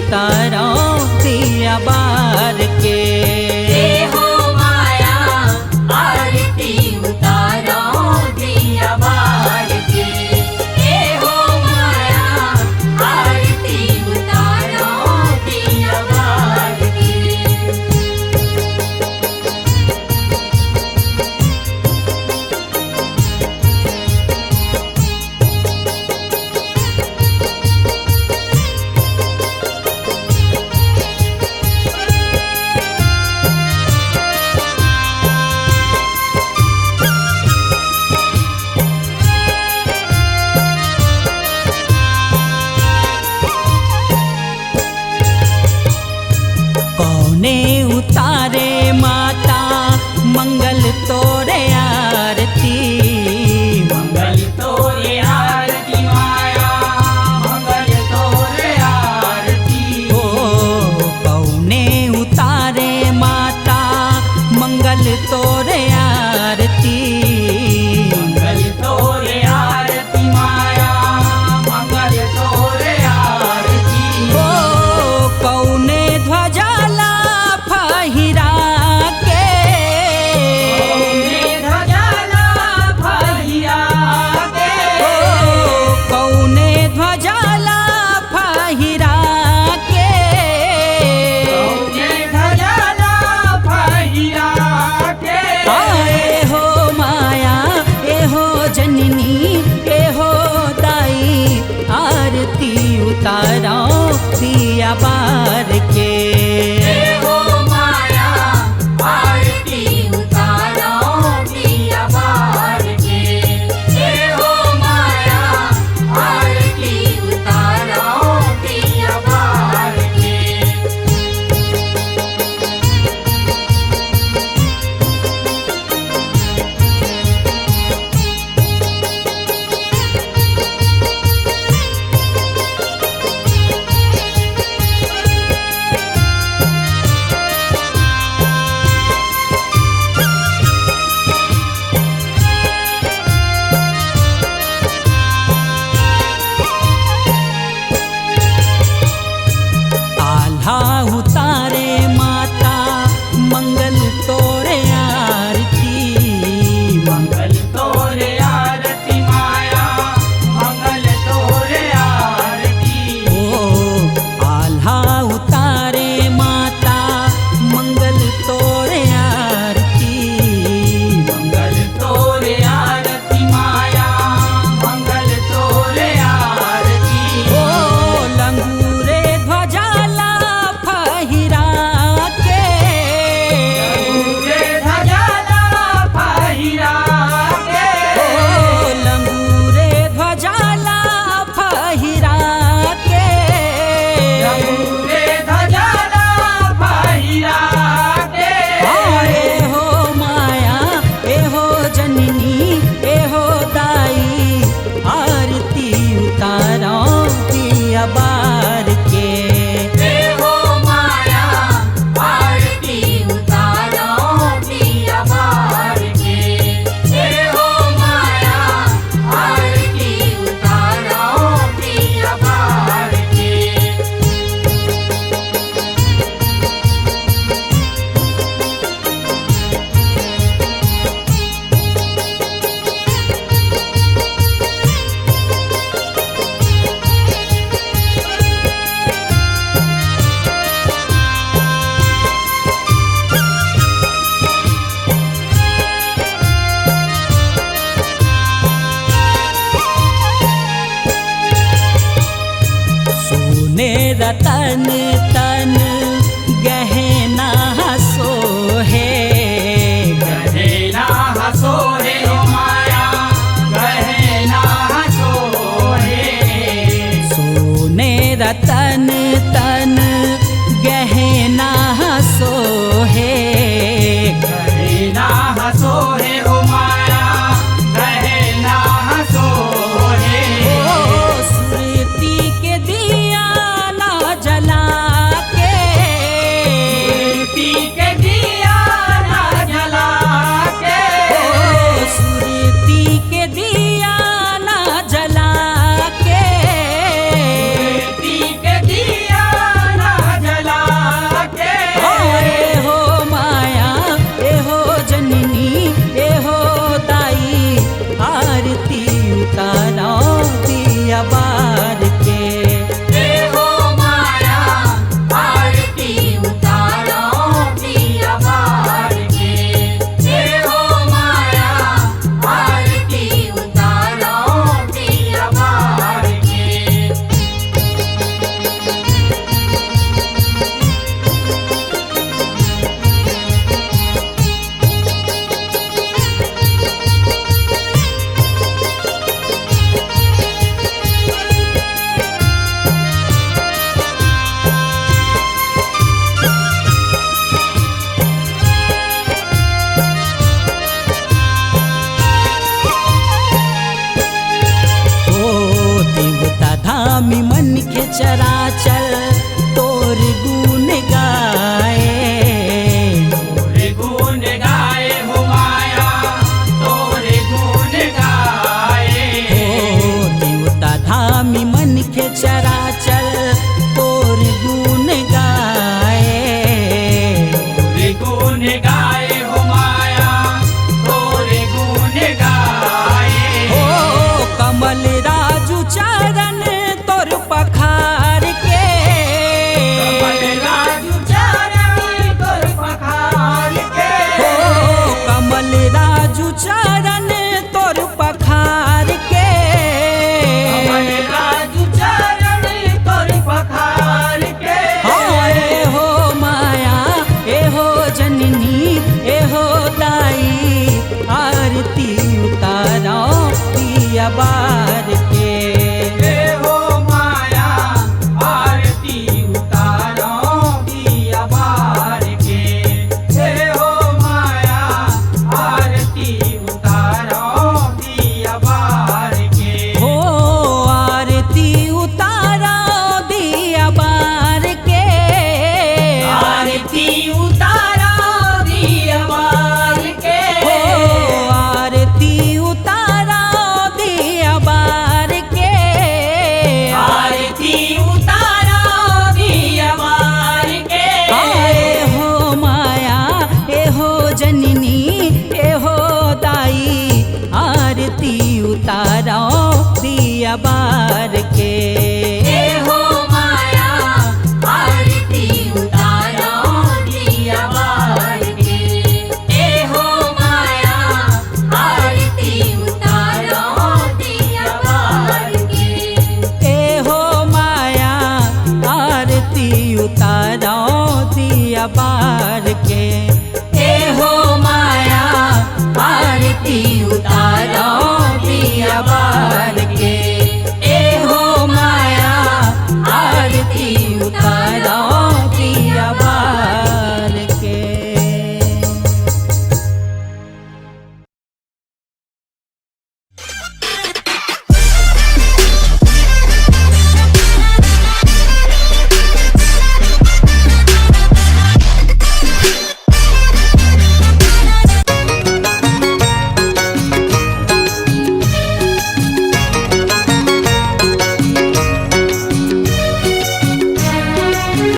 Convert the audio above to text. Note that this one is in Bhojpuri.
उतारो दिया बार के। हो माया आरती उतारो दिया बार के। हो माया आरती उतारो दिया बार के। कौने उतारे माता मंगल तोरे आरती। मंगल तोरे आरती माया मंगल तोरे आरती। ओ कौने उतारे माता मंगल तोरे आरती। मंगल तोरे आरती माया मंगल तोरे आरती। ओ कौने ध्वजाला फहिरा के। कौने ध्वजाला फहिरा के। ओ कौने ध्वजाला फहिरा के। कौने ध्वजाला फहिरा के। आए हो माया ए हो जननी ए हो दाई आरती उतारो दिया बार के। हो माया आरती उतारो दिया बार के। हो माया आरती उतारो दिया बार के। आल्हा उतारे माता मंगल तोरे आरती। मंगल तोरे आरती माया मंगल तोरे आरती। ओ आल्हा उतारे माता मंगल तोरे आरती। मंगल तोरे आरती माया मंगल तोरे आरती। ओ लंगूरे ध्वजाला फहिरा के। लंगूरे ध्वजाला फहिरा के। ओ लंगूरे ध्वजाला फहिरा के। लंगूरे ध्वजाला फहिरा के। आए हो माया ए हो जननी ए हो दाई आरती उतारो दिया बार के। हो माया आरती उतारो दिया बार के। हो माया आरती उतारो दिया बार के। सोने रतन तन गहना सोहे। गहना हसो रे ओ माया गहना हसो रे। सोने रतन तन गहना सोहे। गहना हसो रे ओ माया गहना हसो रे। ओ सुरती के दिया ना जला के। पी के दिया ना जला के। ओ सुरती के दिया ना जला के। पी के के चराचर तोर गुण गाए। तोरे गुण गाए हो माया, तोरे गुण गाए। ओ देवता धामी मन के चराचर तोर गुण गाए। तोरे गुण गाए हो माया, तोरे गुण गाए। ओ कमल राजू चरण तोर पखार के। कमल राजू चरण तोर पखार के। ओ कमल राजू चरण